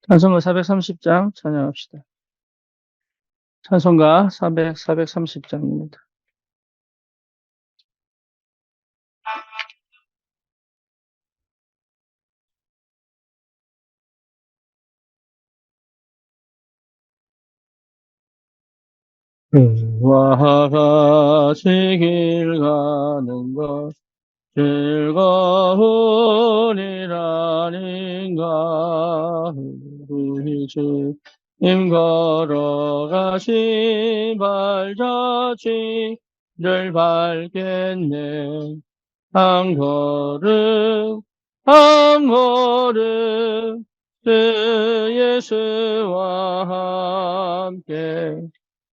찬송가 430장 찬양합시다. 찬송가 430장입니다. 그와 같이 길 가는 것 즐거우리라닌가. 우리 주님 걸어가신 발자취를 밟겠네. 한 걸음 한 걸음 주 예수와 함께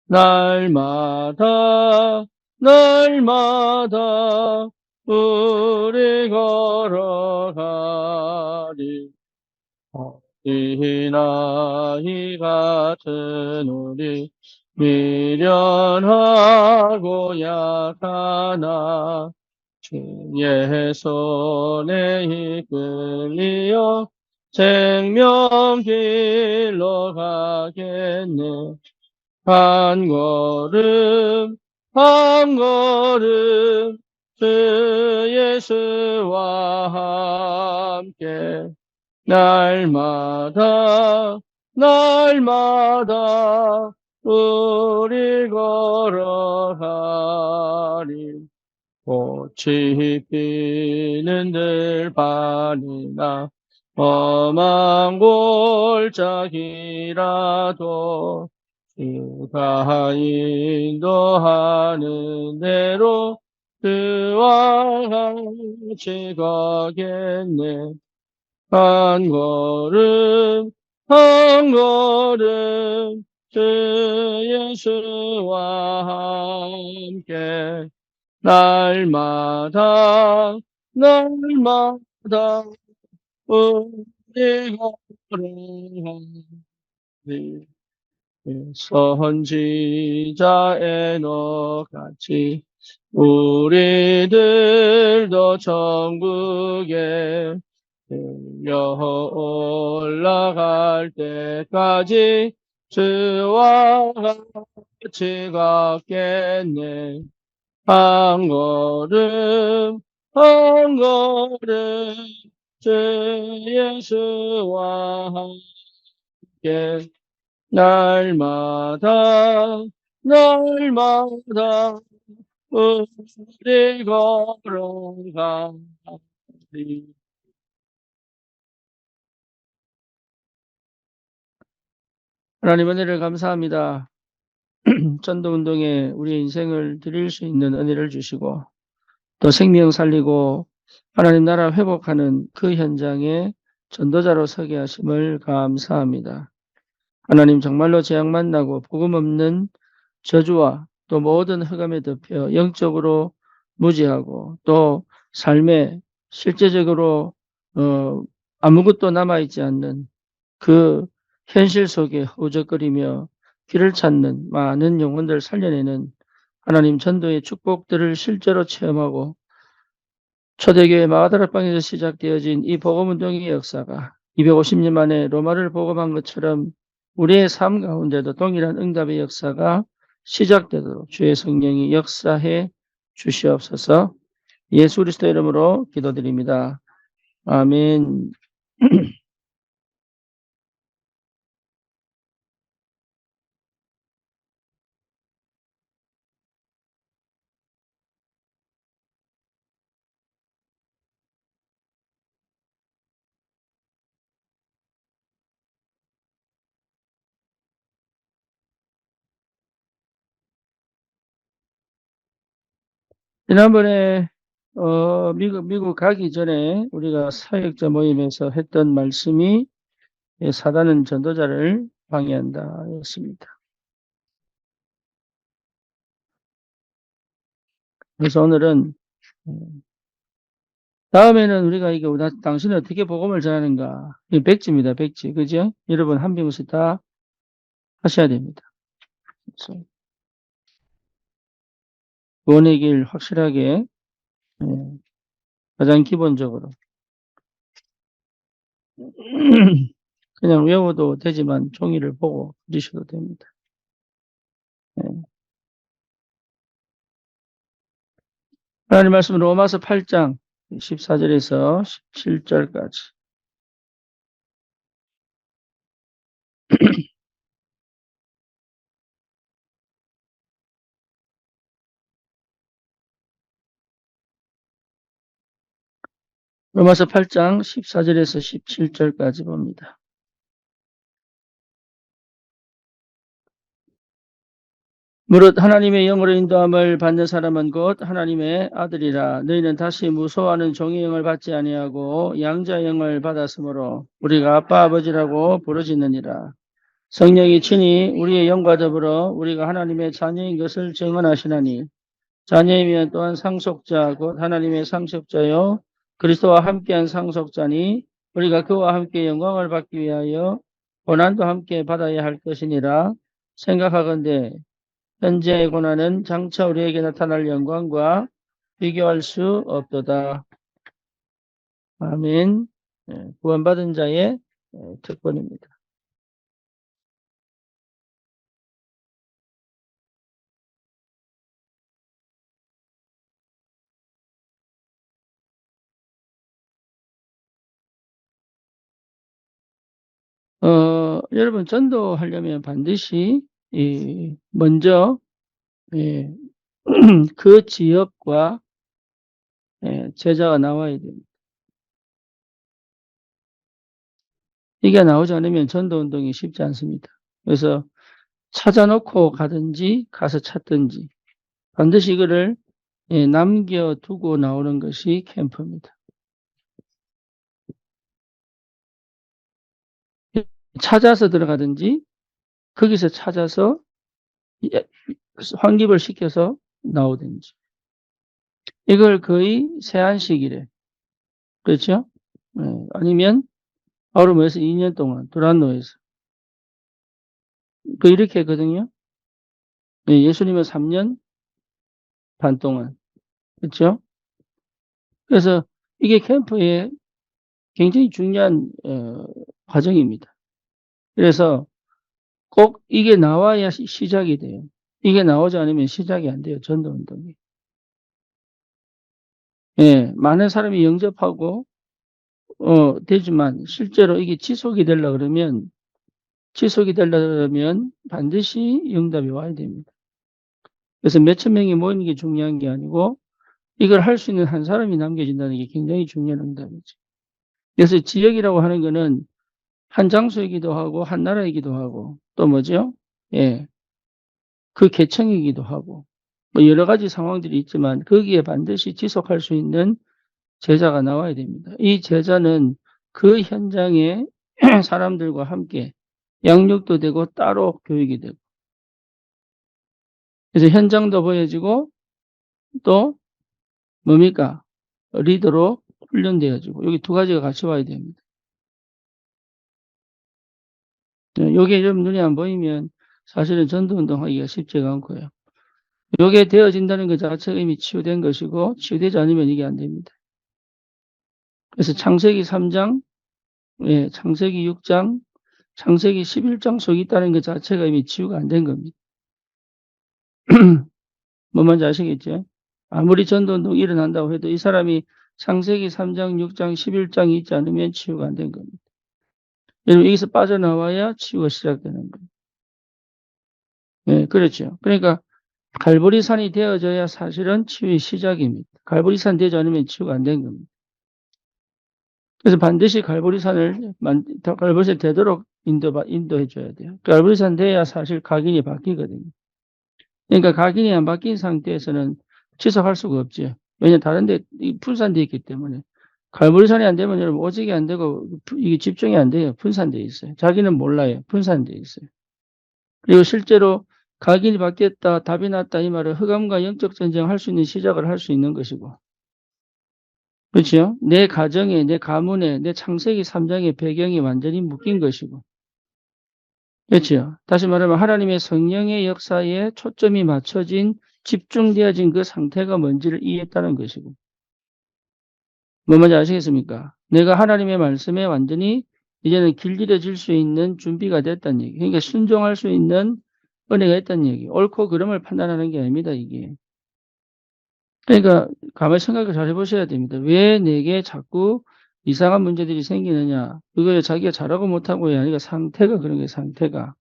날마다 날마다 우리 걸어가리. 이 나이 같은 우리 미련하고 약하나 주의 손에 이끌리어 생명길로 가겠네. 한 걸음 한 걸음 주 예수와 함께 날마다 날마다 우리 걸어가리. 꽃이 피는 들판이나 험한 골짜기라도 주가 인도하는 대로 그와 같이 가겠네. 한 걸음 한 걸음 주 예수와 함께 날마다 날마다 우리가 걸어가리. 선지자 에녹같이 우리들도 천국에 들려 올라갈 때까지 주와 같이 갔겠네. 한 걸음 한 걸음 주 예수와 함께 날마다 날마다 우리 걸어가리. 하나님 은혜를 감사합니다. 전도운동에 우리의 인생을 드릴 수 있는 은혜를 주시고 또 생명 살리고 하나님 나라 회복하는 그 현장에 전도자로 서게 하심을 감사합니다. 하나님 정말로 재앙 만나고 복음 없는 저주와 또 모든 흑암에 덮여 영적으로 무지하고 또 삶에 실제적으로 아무것도 남아있지 않는 그 현실 속에 허우적거리며 길을 찾는 많은 영혼들 살려내는 하나님 전도의 축복들을 실제로 체험하고 초대교회 마가다락방에서 시작되어진 이 복음운동의 역사가 250년 만에 로마를 복음한 것처럼 우리의 삶 가운데도 동일한 응답의 역사가 시작되도록 주의 성령이 역사해 주시옵소서. 예수 그리스도 이름으로 기도드립니다. 아멘. 지난번에 미국 가기 전에 우리가 사역자 모임에서 했던 말씀이 사단은 전도자를 방해한다 였습니다. 그래서 오늘은 다음에는 우리가 이게 당신은 어떻게 복음을 전하는가? 이 백지입니다, 백지. 그죠? 여러분 한 명씩 다 하셔야 됩니다. 그래서 구원의 길 확실하게 예, 가장 기본적으로 그냥 외워도 되지만 종이를 보고 그리셔도 됩니다. 네. 하나님 말씀 로마서 8장 14절에서 17절까지. 로마서 8장 14절에서 17절까지 봅니다. 무릇 하나님의 영으로 인도함을 받는 사람은 곧 하나님의 아들이라. 너희는 다시 무소하는 종의 영을 받지 아니하고 양자의 영을 받았으므로 우리가 아빠 아버지라고 부르짖느니라. 성령이 친히 우리의 영과 더불어 우리가 하나님의 자녀인 것을 증언하시나니 자녀이면 또한 상속자 곧 하나님의 상속자요 그리스도와 함께한 상속자니 우리가 그와 함께 영광을 받기 위하여 고난도 함께 받아야 할 것이니라. 생각하건대 현재의 고난은 장차 우리에게 나타날 영광과 비교할 수 없도다. 아멘. 구원받은 자의 특권입니다. 여러분 전도하려면 반드시 먼저 예, 그 지역과 제자가 나와야 됩니다. 이게 나오지 않으면 전도운동이 쉽지 않습니다. 그래서 찾아놓고 가든지 가서 찾든지 반드시 이거를 남겨두고 나오는 것이 캠프입니다. 찾아서 들어가든지 거기서 찾아서 환기를 시켜서 나오든지 이걸 거의 세안식이래. 그렇죠? 아니면 아우르모에서 2년 동안 두란노에서 이렇게 했거든요. 예수님은 3년 반 동안. 그렇죠? 그래서 이게 캠프의 굉장히 중요한 과정입니다. 그래서 꼭 이게 나와야 시작이 돼요. 이게 나오지 않으면 시작이 안 돼요. 전도운동이. 많은 사람이 영접하고 되지만 실제로 이게 지속이 되려면 반드시 응답이 와야 됩니다. 그래서 몇천 명이 모이는 게 중요한 게 아니고 이걸 할 수 있는 한 사람이 남겨진다는 게 굉장히 중요한 응답이죠. 그래서 지역이라고 하는 거는 한 장소이기도 하고 한 나라이기도 하고 또 뭐죠? 그 계층이기도 하고 뭐 여러 가지 상황들이 있지만 거기에 반드시 지속할 수 있는 제자가 나와야 됩니다. 이 제자는 그 현장에 사람들과 함께 양육도 되고 따로 교육이 되고 그래서 현장도 보여지고 또 뭡니까? 리더로 훈련되어지고 여기 두 가지가 같이 와야 됩니다. 요게 좀 눈에 안 보이면 사실은 전도운동 하기가 쉽지가 않고요. 요게 되어진다는 것 자체가 이미 치유된 것이고 치유되지 않으면 이게 안 됩니다. 그래서 창세기 3장, 창세기 6장, 창세기 11장 속에 있다는 것 자체가 이미 치유가 안 된 겁니다. 뭔 말인지 아시겠죠? 아무리 전도운동이 일어난다고 해도 이 사람이 창세기 3장, 6장, 11장이 있지 않으면 치유가 안 된 겁니다. 여러분, 여기서 빠져나와야 치유가 시작되는 거예요. 네, 그렇죠. 그러니까 갈보리산이 되어져야 사실은 치유의 시작입니다. 갈보리산 되지 않으면 치유가 안 된 겁니다. 그래서 반드시 갈보리산을 되도록 인도해 줘야 돼요. 갈보리산 돼야 사실 각인이 바뀌거든요. 그러니까 각인이 안 바뀐 상태에서는 지속할 수가 없죠. 왜냐하면 다른 데 분산되어 있기 때문에. 갈보리산이 안 되면 여러분 오직이 안 되고 이게 집중이 안 돼요. 분산되어 있어요. 자기는 몰라요. 분산되어 있어요. 그리고 실제로 각인이 바뀌었다, 답이 났다 이 말은 흑암과 영적 전쟁을 할 수 있는 시작을 할 수 있는 것이고. 그렇죠? 내 가정에, 내 가문에, 내 창세기 3장의 배경이 완전히 묶인 것이고. 그렇죠? 다시 말하면 하나님의 성령의 역사에 초점이 맞춰진, 집중되어진 그 상태가 뭔지를 이해했다는 것이고. 뭐 뭔지 아시겠습니까? 내가 하나님의 말씀에 완전히 이제는 길들여질 수 있는 준비가 됐다는 얘기. 그러니까 순종할 수 있는 은혜가 있다는 얘기. 옳고 그름을 판단하는 게 아닙니다, 이게. 그러니까 가만히 생각을 잘 해보셔야 됩니다. 왜 내게 자꾸 이상한 문제들이 생기느냐. 그거에 자기가 잘하고 못하고의 아니라 상태가 그런 게 상태가.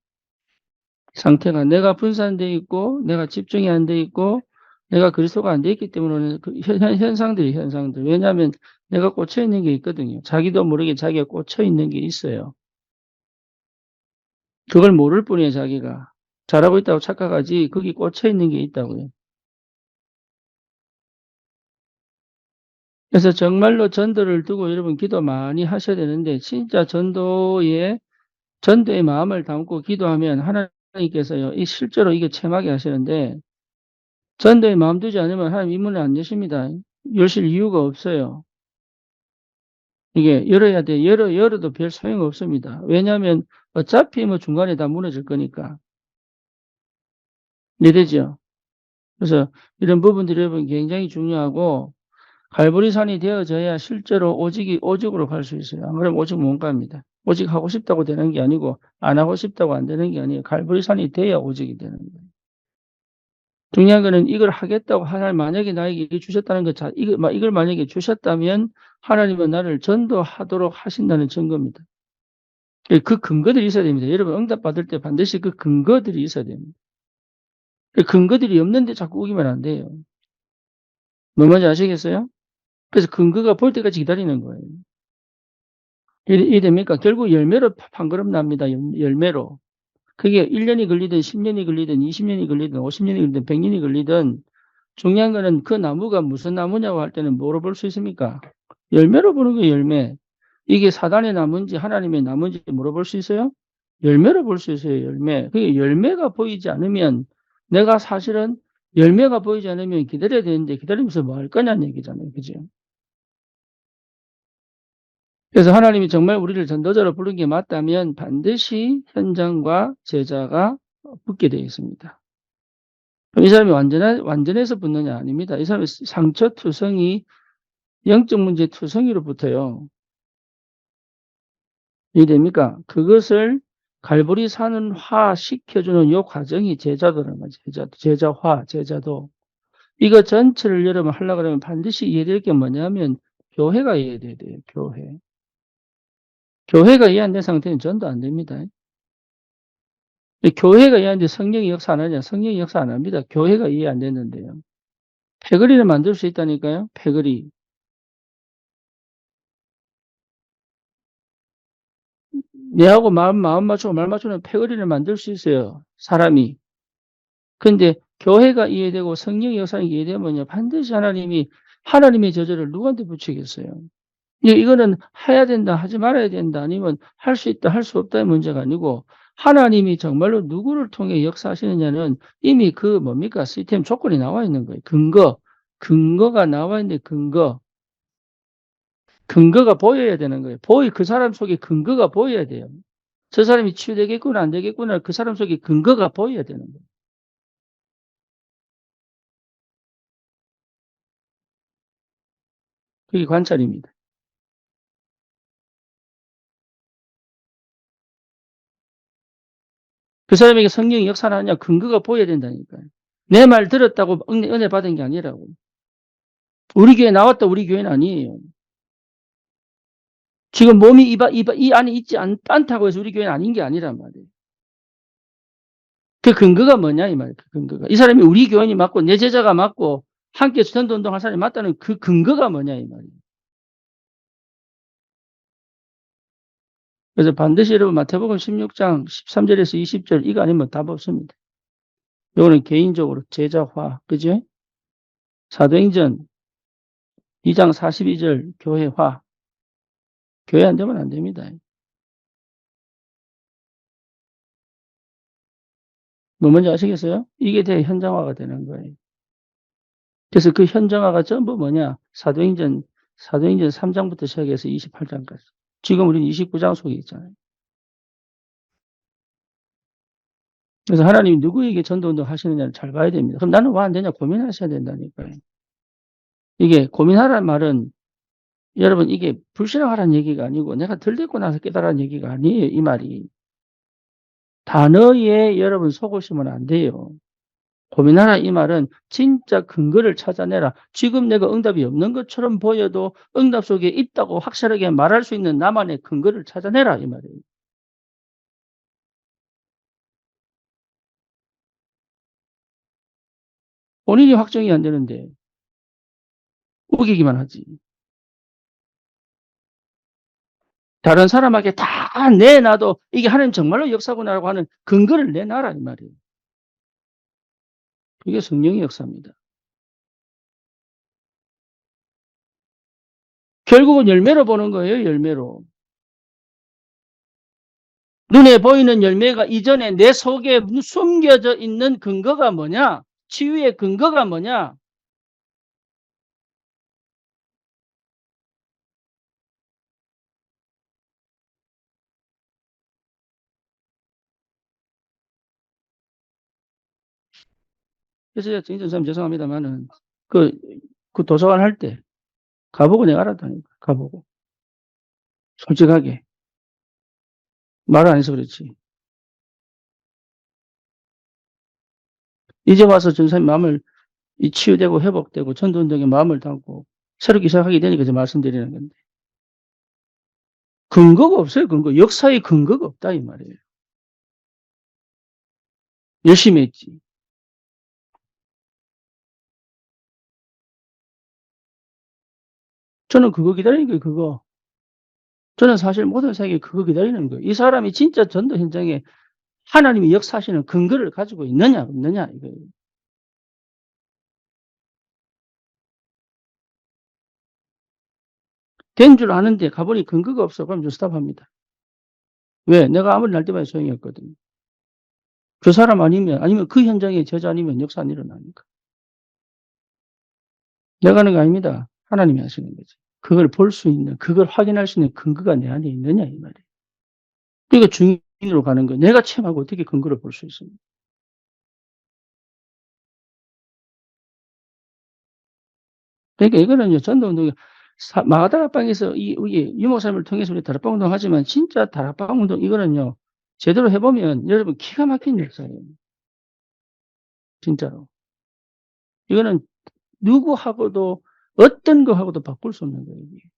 상태가 내가 분산돼 있고 내가 집중이 안 돼 있고 내가 그리스도가 안 돼 있기 때문에 그 현상들이 현상들. 왜냐하면 내가 꽂혀 있는 게 있거든요. 자기도 모르게 자기가 꽂혀 있는 게 있어요. 그걸 모를 뿐이에요, 자기가. 잘하고 있다고 착각하지 거기 꽂혀 있는 게 있다고요. 그래서 정말로 전도를 두고 여러분 기도 많이 하셔야 되는데 진짜 전도의 마음을 담고 기도하면 하나님께서요, 이 실제로 이게 체하게 하시는데 전도의 마음 두지 않으면 하나님 이 문을 안 여십니다. 여실 이유가 없어요. 이게 열어야 돼. 열어도 별 소용 없습니다. 왜냐하면 어차피 뭐 중간에 다 무너질 거니까. 이해되죠? 그래서 이런 부분들이 여러분 굉장히 중요하고 갈보리산이 되어져야 실제로 오직으로 갈 수 있어요. 안 그러면 오직 못 갑니다. 오직 하고 싶다고 되는 게 아니고 안 하고 싶다고 안 되는 게 아니에요. 갈보리산이 돼야 오직이 되는 거예요. 중요한 거는 이걸 하겠다고 하나님 만약에 나에게 이걸 주셨다는 것 이걸 만약에 주셨다면 하나님은 나를 전도하도록 하신다는 증거입니다. 그 근거들이 있어야 됩니다. 여러분 응답받을 때 반드시 그 근거들이 있어야 됩니다. 그 근거들이 없는데 자꾸 우기면 안 돼요. 뭐 뭔지 아시겠어요? 그래서 근거가 볼 때까지 기다리는 거예요. 이해됩니까? 결국 열매로 판가름 납니다. 열매로. 그게 1년이 걸리든 10년이 걸리든 20년이 걸리든 50년이 걸리든 100년이 걸리든 중요한 거는 그 나무가 무슨 나무냐고 할 때는 뭐로 볼 수 있습니까? 열매로 보는 거예요, 열매. 이게 사단의 나무인지 하나님의 나무인지 물어볼 수 있어요? 열매로 볼 수 있어요, 열매. 그게 열매가 보이지 않으면 내가 사실은 열매가 보이지 않으면 기다려야 되는데 기다리면서 뭐 할 거냐는 얘기잖아요. 그죠? 그래서 하나님이 정말 우리를 전도자로 부른 게 맞다면 반드시 현장과 제자가 붙게 되어 있습니다. 그럼 이 사람이 완전해서 붙느냐? 아닙니다. 이 사람의 상처 투성이 영적 문제 투성이로 붙어요. 이해됩니까? 그것을 갈보리 산화 시켜주는 요 과정이 제자도라는 거죠. 제자화, 제자도. 이거 전체를 여러분 하려고 그러면 반드시 이해될 게 뭐냐면 교회가 이해돼야 돼요. 교회. 교회가 이해 안 된 상태는 전도 안 됩니다. 교회가 이해 안 돼 성령이 역사 안 하냐? 성령이 역사 안 합니다. 교회가 이해 안 됐는데요. 패거리를 만들 수 있다니까요. 패거리. 내하고 마음 맞추고 말 맞추는 패거리를 만들 수 있어요. 사람이. 근데 교회가 이해되고 성령의 역사가 이해되면요. 반드시 하나님의 저절을 누구한테 붙이겠어요? 이거는 해야 된다, 하지 말아야 된다, 아니면 할 수 있다, 할 수 없다의 문제가 아니고 하나님이 정말로 누구를 통해 역사하시느냐는 이미 그 뭡니까? 시스템 조건이 나와 있는 거예요. 근거가 나와 있는데 근거가 보여야 되는 거예요. 그 사람 속에 근거가 보여야 돼요. 저 사람이 치유되겠구나, 안 되겠구나, 그 사람 속에 근거가 보여야 되는 거예요. 그게 관찰입니다. 그 사람에게 성령이 역사하느냐 근거가 보여야 된다니까요. 내 말 들었다고 은혜 받은 게 아니라고. 우리 교회 나왔다 우리 교회는 아니에요. 지금 몸이 이 안에 있지 않다고 해서 우리 교회는 아닌 게 아니란 말이에요. 그 근거가 뭐냐 이 말이에요. 그 근거가. 이 사람이 우리 교인이 맞고 내 제자가 맞고 함께 전도운동할 사람이 맞다는 그 근거가 뭐냐 이 말이에요. 그래서 반드시 여러분 마태복음 16장 13절에서 20절 이거 아니면 답 없습니다. 이거는 개인적으로 제자화, 그죠? 사도행전 2장 42절 교회화. 교회 안 되면 안 됩니다. 뭐 뭔지 아시겠어요? 이게 대현장화가 되는 거예요. 그래서 그 현장화가 전부 뭐냐? 사도행전 3장부터 시작해서 28장까지. 지금 우리는 29장 속에 있잖아요. 그래서 하나님이 누구에게 전도운동 하시느냐를 잘 봐야 됩니다. 그럼 나는 왜 안 되냐 고민하셔야 된다니까요. 이게 고민하라는 말은 여러분, 이게 불신앙하라는 얘기가 아니고 내가 들듣고 나서 깨달은 얘기가 아니에요, 이 말이. 단어에 여러분 속으시면 안 돼요. 고민하라 이 말은 진짜 근거를 찾아내라. 지금 내가 응답이 없는 것처럼 보여도 응답 속에 있다고 확실하게 말할 수 있는 나만의 근거를 찾아내라 이 말이에요. 본인이 확정이 안 되는데 우기기만 하지. 다른 사람에게 다 내놔도 이게 하나님 정말로 역사구나라고 하는 근거를 내놔라 이 말이에요. 그게 성령의 역사입니다. 결국은 열매로 보는 거예요. 열매로. 눈에 보이는 열매가 이전에 내 속에 숨겨져 있는 근거가 뭐냐? 치유의 근거가 뭐냐? 그래서 제가 정전 선생님 죄송합니다만은 그, 그 도서관 할 때 가보고 내가 알았다니까. 가보고. 솔직하게. 말을 안 해서 그렇지. 이제 와서 전사님 마음을 이 치유되고 회복되고 전도운동에 마음을 담고 새롭게 시작하게 되니까 이제 말씀드리는 건데. 근거가 없어요. 근거. 역사의 근거가 없다 이 말이에요. 열심히 했지. 저는 그거 기다리는 거예요. 그거. 저는 사실 모든 세계 그거 기다리는 거예요. 이 사람이 진짜 전도 현장에 하나님이 역사하시는 근거를 가지고 있느냐 없느냐 이거예요. 된 줄 아는데 가보니 근거가 없어. 그럼 저 스탑합니다. 왜? 내가 아무리 날 때마다 소용이 없거든요. 그 사람 아니면 그 현장의 제자 아니면 역사 안 일어나니까. 내가 하는 거 아닙니다. 하나님이 하시는 거지. 그걸 볼 수 있는, 그걸 확인할 수 있는 근거가 내 안에 있느냐, 이 말이에요. 그러니까 증인으로 가는 거예요. 내가 체험하고 어떻게 근거를 볼 수 있습니까? 그러니까 이거는요, 전도운동이, 마가다락방에서 이 유목사님을 통해서 우리 다락방 운동 하지만 진짜 다락방 운동, 이거는요, 제대로 해보면 여러분 기가 막힌 역사예요. 진짜로. 이거는 누구하고도 어떤 거하고도 바꿀 수 없는 거예요. 이게.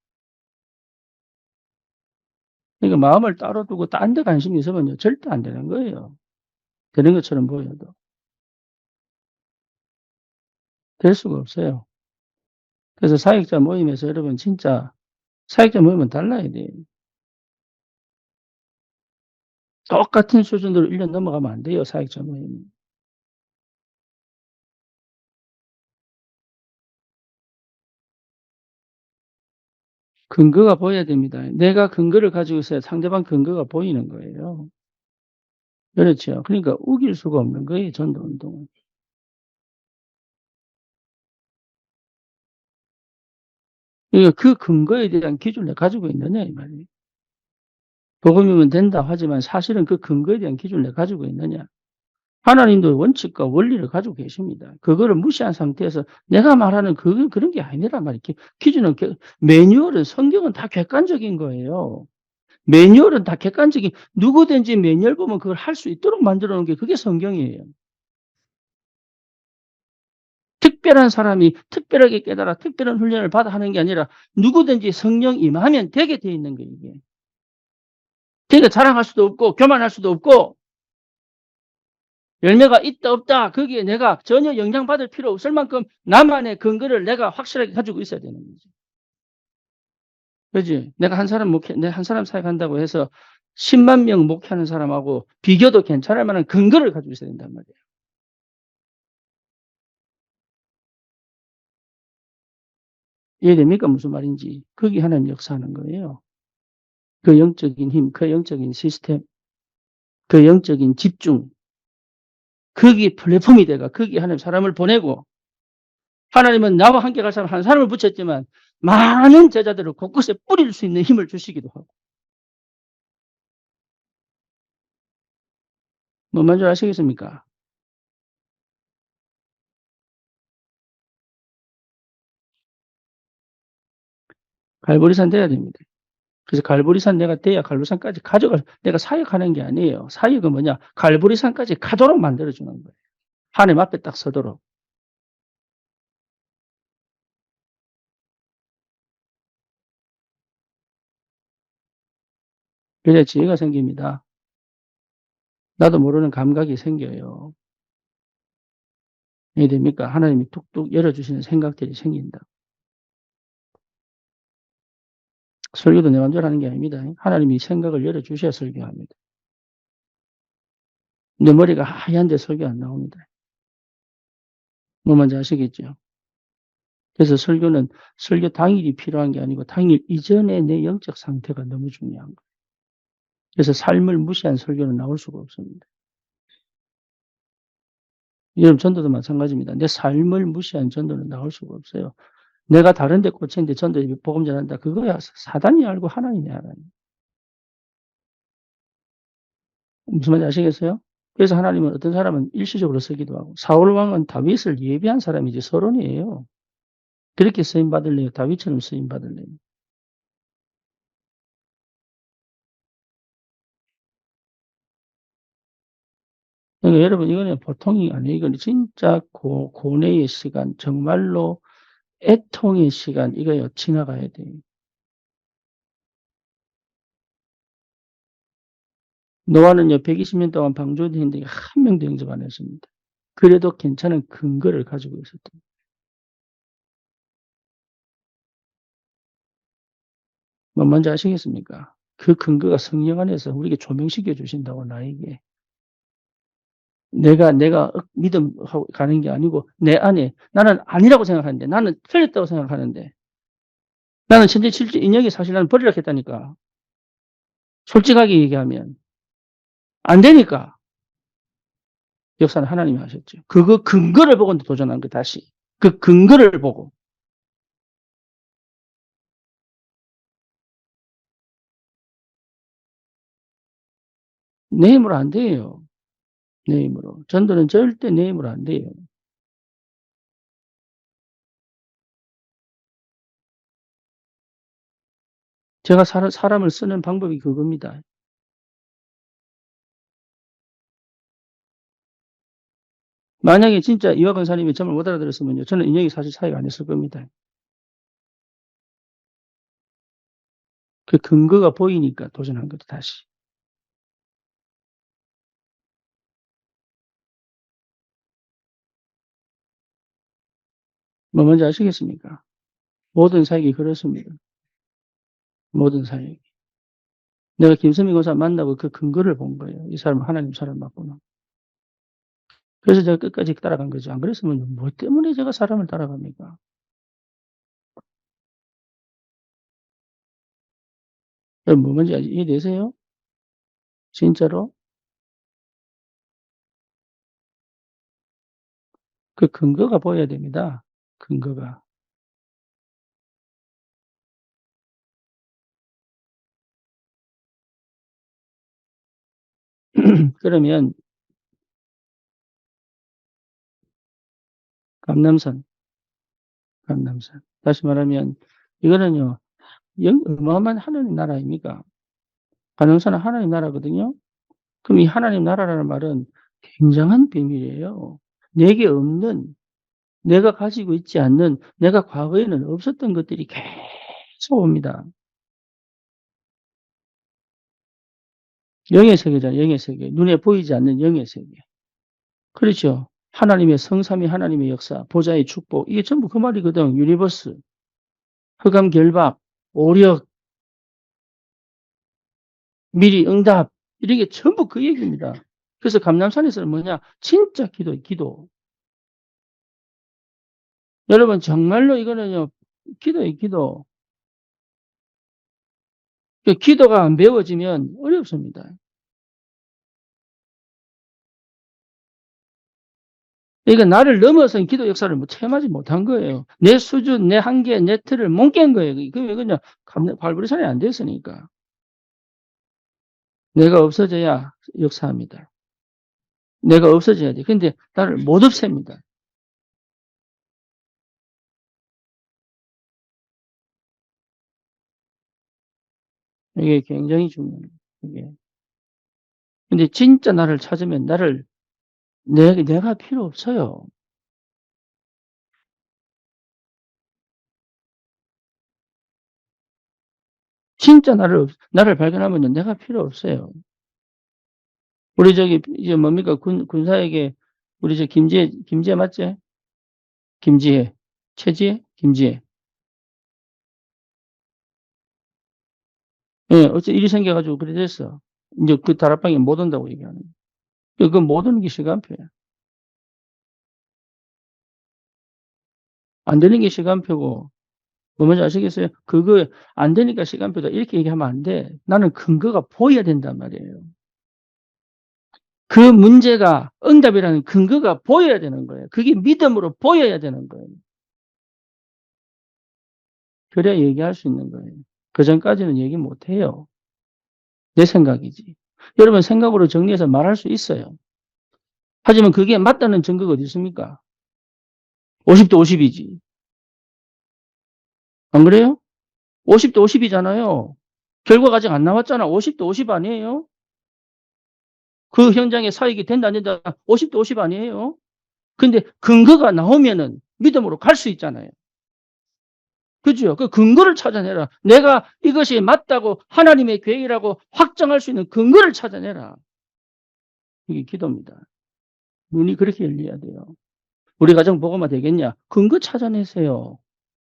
그러니까 마음을 따로 두고 딴 데 관심이 있으면요, 절대 안 되는 거예요. 되는 것처럼 보여도. 될 수가 없어요. 그래서 사역자 모임에서 여러분 진짜 사역자 모임은 달라야 돼요. 똑같은 수준으로 1년 넘어가면 안 돼요, 사역자 모임은. 근거가 보여야 됩니다. 내가 근거를 가지고 있어야 상대방 근거가 보이는 거예요. 그렇죠. 그러니까 우길 수가 없는 거예요, 전도운동은. 그러니까 그 근거에 대한 기준을 가지고 있느냐, 이 말이에요. 복음이면 된다 하지만 사실은 그 근거에 대한 기준을 가지고 있느냐. 하나님도 원칙과 원리를 가지고 계십니다. 그거를 무시한 상태에서 내가 말하는 그런 게 아니란 말이에요. 기준은, 매뉴얼은, 성경은 다 객관적인 거예요. 매뉴얼은 다 객관적인, 누구든지 매뉴얼 보면 그걸 할 수 있도록 만들어 놓은 게 그게 성경이에요. 특별한 사람이 특별하게 깨달아 특별한 훈련을 받아 하는 게 아니라 누구든지 성령 임하면 되게 돼 있는 거예요, 이게. 그러니까 자랑할 수도 없고, 교만할 수도 없고, 열매가 있다, 없다, 거기에 내가 전혀 영향받을 필요 없을 만큼 나만의 근거를 내가 확실하게 가지고 있어야 되는 거지. 그지? 내가 한 사람 사역한다고 해서 10만 명 목회하는 사람하고 비교도 괜찮을 만한 근거를 가지고 있어야 된단 말이에요. 이해됩니까? 무슨 말인지. 거기 하나님 역사하는 거예요. 그 영적인 힘, 그 영적인 시스템, 그 영적인 집중, 거기 플랫폼이 돼가, 거기 하나님 사람을 보내고, 하나님은 나와 함께 갈 사람 한 사람을 붙였지만, 많은 제자들을 곳곳에 뿌릴 수 있는 힘을 주시기도 하고. 뭔 말인지 아시겠습니까? 갈보리산 돼야 됩니다. 그래서 갈보리산 내가 돼야 갈보리산까지 가져갈, 내가 사역하는 게 아니에요. 사역은 뭐냐? 갈보리산까지 가도록 만들어주는 거예요. 하나님 앞에 딱 서도록. 그래야 지혜가 생깁니다. 나도 모르는 감각이 생겨요. 이해됩니까? 하나님이 툭툭 열어주시는 생각들이 생긴다. 설교도 내 맘대로 하는 게 아닙니다. 하나님이 생각을 열어주셔야 설교합니다. 내 머리가 하얀데 설교 안 나옵니다. 뭐 뭔지 아시겠죠? 그래서 설교는 설교 당일이 필요한 게 아니고 당일 이전에 내 영적 상태가 너무 중요한 거예요. 그래서 삶을 무시한 설교는 나올 수가 없습니다. 여러분 전도도 마찬가지입니다. 내 삶을 무시한 전도는 나올 수가 없어요. 내가 다른 데 꽂혔는데 전도 복음 전한다. 그거야 사단이 알고 하나님이 알아요. 무슨 말인지 아시겠어요? 그래서 하나님은 어떤 사람은 일시적으로 쓰기도 하고 사울 왕은 다윗을 예비한 사람이지 서론이에요. 그렇게 쓰임 받을래요? 다윗처럼 쓰임 받을래요? 그러니까 여러분 이거는 보통이 아니에요. 이건 진짜 고뇌의 시간, 정말로 애통의 시간 이거요 지나가야 돼요. 노아는요 120년 동안 방주했는데 한 명도 영접 안 했습니다. 그래도 괜찮은 근거를 가지고 있었던. 뭐 뭔지 아시겠습니까? 그 근거가 성령 안에서 우리에게 조명시켜 주신다고 나에게. 내가 믿음하고 가는 게 아니고 내 안에 나는 아니라고 생각하는데 나는 틀렸다고 생각하는데 나는 천재칠지 인형이 사실 나는 버리라 했다니까. 솔직하게 얘기하면 안 되니까 역사는 하나님이 하셨죠. 그거 근거를 보고 도전한 거 다시. 그 근거를 보고 내 힘으로 안 돼요. 내 힘으로. 전도는 절대 내 힘으로 안 돼요. 제가 사람을 쓰는 방법이 그겁니다. 만약에 진짜 이화 권사님이 점을 못 알아들었으면요. 저는 인형이 사실 사역 안 했을 겁니다. 그 근거가 보이니까 도전한 거죠, 다시. 뭐 뭔지 아시겠습니까? 모든 사역이 그렇습니다. 모든 사역이. 내가 김선미 권사 만나고 그 근거를 본 거예요. 이 사람은 하나님 사람 맞구나. 그래서 제가 끝까지 따라간 거죠. 안 그랬으면 뭐 때문에 제가 사람을 따라갑니까? 뭐 뭔지 이해되세요? 진짜로? 그 근거가 보여야 됩니다. 근거가. 그러면 감남산, 감남산. 다시 말하면 이거는요. 어마어마한 하나님 나라 아닙니까? 감남산은 하나님 나라거든요. 그럼 이 하나님 나라라는 말은 굉장한 비밀이에요. 내게 없는, 내가 가지고 있지 않는, 내가 과거에는 없었던 것들이 계속 옵니다. 영의 세계잖아요. 영의 세계. 눈에 보이지 않는 영의 세계. 그렇죠. 하나님의 성삼위 하나님의 역사, 보좌의 축복. 이게 전부 그 말이거든. 유니버스, 흑암 결박, 오력, 미리 응답. 이런 게 전부 그 얘기입니다. 그래서 감남산에서는 뭐냐? 진짜 기도, 기도. 여러분, 정말로 이거는요, 기도예요, 기도. 그 기도가 안 배워지면 어렵습니다. 그러니까 나를 넘어선 기도 역사를 뭐 체험하지 못한 거예요. 내 수준, 내 한계, 내 틀을 못 깬 거예요. 그게 그냥 발부리산이 안 됐으니까. 내가 없어져야 역사합니다. 내가 없어져야 돼. 근데 나를 못 없앱니다. 이게 굉장히 중요해요. 이게. 근데 진짜 나를 찾으면 내가 필요 없어요. 진짜 나를 발견하면 내가 필요 없어요. 우리 저기, 이제 뭡니까? 군사에게 우리 저 김지혜 맞지? 김지혜. 최지혜? 김지혜. 예, 어째 일이 생겨가지고 그래 됐어. 이제 그 다락방에 못 온다고 얘기하는 거예요. 그건 못 오는 게 시간표야. 안 되는 게 시간표고, 뭐 뭔지 아시겠어요? 그거 안 되니까 시간표다. 이렇게 얘기하면 안 돼. 나는 근거가 보여야 된단 말이에요. 그 문제가 응답이라는 근거가 보여야 되는 거예요. 그게 믿음으로 보여야 되는 거예요. 그래야 얘기할 수 있는 거예요. 그 전까지는 얘기 못 해요. 내 생각이지. 여러분 생각으로 정리해서 말할 수 있어요. 하지만 그게 맞다는 증거가 어디 있습니까? 50대 50이지. 안 그래요? 50대 50이잖아요. 결과가 아직 안 나왔잖아. 50대 50 아니에요? 그 현장에 사익이 된다 안 된다 50대 50 아니에요? 근데 근거가 나오면은 믿음으로 갈 수 있잖아요. 그죠? 그 근거를 찾아내라. 내가 이것이 맞다고 하나님의 계획이라고 확정할 수 있는 근거를 찾아내라. 이게 기도입니다. 눈이 그렇게 열려야 돼요. 우리 가정 보고만 되겠냐? 근거 찾아내세요.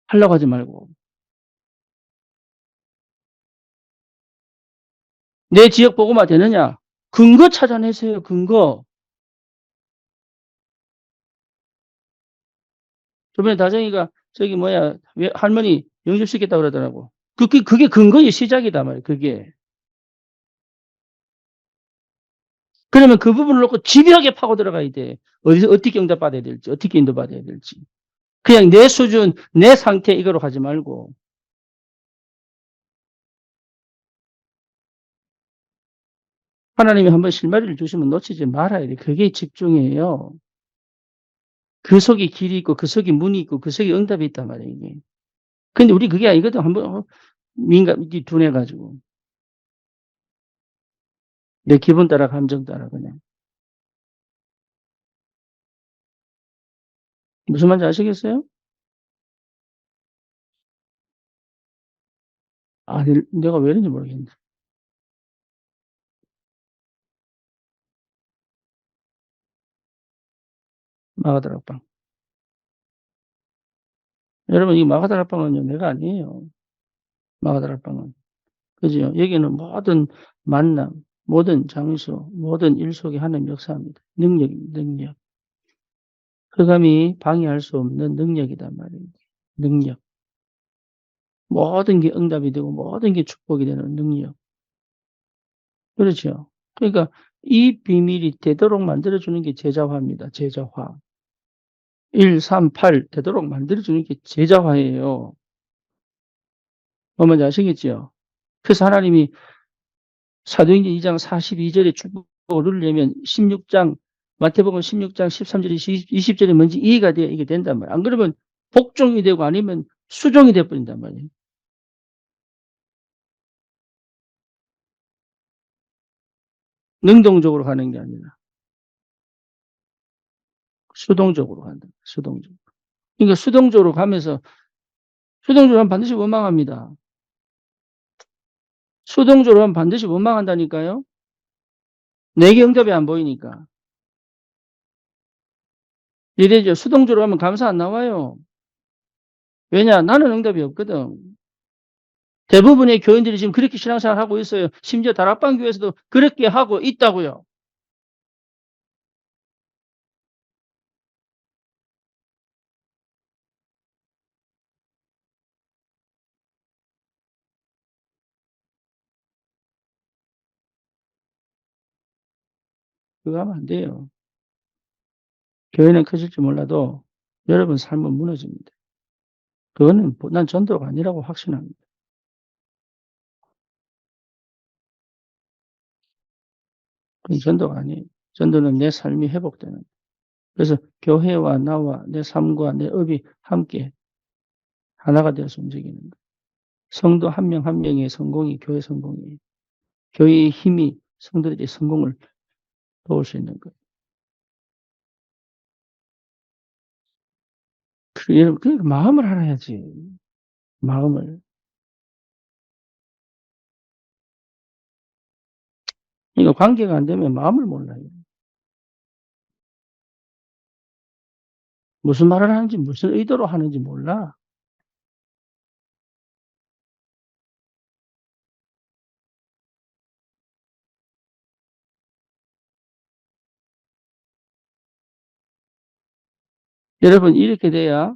하려고 하지 말고. 내 지역 보고만 되느냐? 근거 찾아내세요. 근거. 저번에 다정이가 저기 뭐야 왜 할머니 영접시켰다 그러더라고. 그게 근거의 시작이다 말이에요. 그게. 그러면 그 부분을 놓고 집요하게 파고 들어가야 돼. 어디서 어떻게 응답받아야 될지, 어떻게 인도받아야 될지. 그냥 내 수준, 내 상태 이거로 가지 말고. 하나님이 한번 실마리를 주시면 놓치지 말아야 돼. 그게 집중이에요. 그 속에 길이 있고, 그 속에 문이 있고, 그 속에 응답이 있단 말이에요, 이게. 근데 우리 그게 아니거든. 한번 둔해가지고. 내 기분 따라, 감정 따라, 그냥. 무슨 말인지 아시겠어요? 아, 내가 왜 이런지 모르겠네. 마가다락방. 여러분, 이 마가다락방은요, 내가 아니에요. 마가다락방은. 그죠? 여기는 모든 만남, 모든 장소, 모든 일 속에 하나님 역사합니다. 능력입니다, 능력. 흑암이 방해할 수 없는 능력이단 말이에요. 능력. 모든 게 응답이 되고 모든 게 축복이 되는 능력. 그렇죠? 그러니까 이 비밀이 되도록 만들어주는 게 제자화입니다. 제자화. 1, 3, 8 되도록 만들어주는 게 제자화예요. 뭔지 아시겠죠? 그래서 하나님이 사도행전 2장 42절에 축복을 누리려면 16장, 마태복음 16장 13절, 20절에 뭔지 이해가 돼야 이게 된단 말이에요. 안 그러면 복종이 되고 아니면 수종이 돼버린단 말이에요. 능동적으로 가는 게 아니라 수동적으로 간다. 수동적으로. 그러니까 수동적으로 가면서 수동적으로 하면 반드시 원망합니다. 수동적으로 하면 반드시 원망한다니까요. 내게 응답이 안 보이니까. 이래죠. 수동적으로 하면 감사 안 나와요. 왜냐? 나는 응답이 없거든. 대부분의 교인들이 지금 그렇게 신앙생활 하고 있어요. 심지어 다락방 교회에서도 그렇게 하고 있다고요. 그거 하면 안 돼요. 교회는 커질지 몰라도 여러분 삶은 무너집니다. 그거는 난 전도가 아니라고 확신합니다. 그건 전도가 아니에요. 전도는 내 삶이 회복되는. 그래서 교회와 나와 내 삶과 내 업이 함께 하나가 되어서 움직이는 거예요. 성도 한 명 한 명의 성공이 교회 성공이에요. 교회의 힘이 성도들의 성공을 도울 수 있는 거예요. 여러분, 그 마음을 알아야지. 마음을. 그러니까 관계가 안 되면 마음을 몰라요. 무슨 말을 하는지, 무슨 의도로 하는지 몰라. 여러분, 이렇게 돼야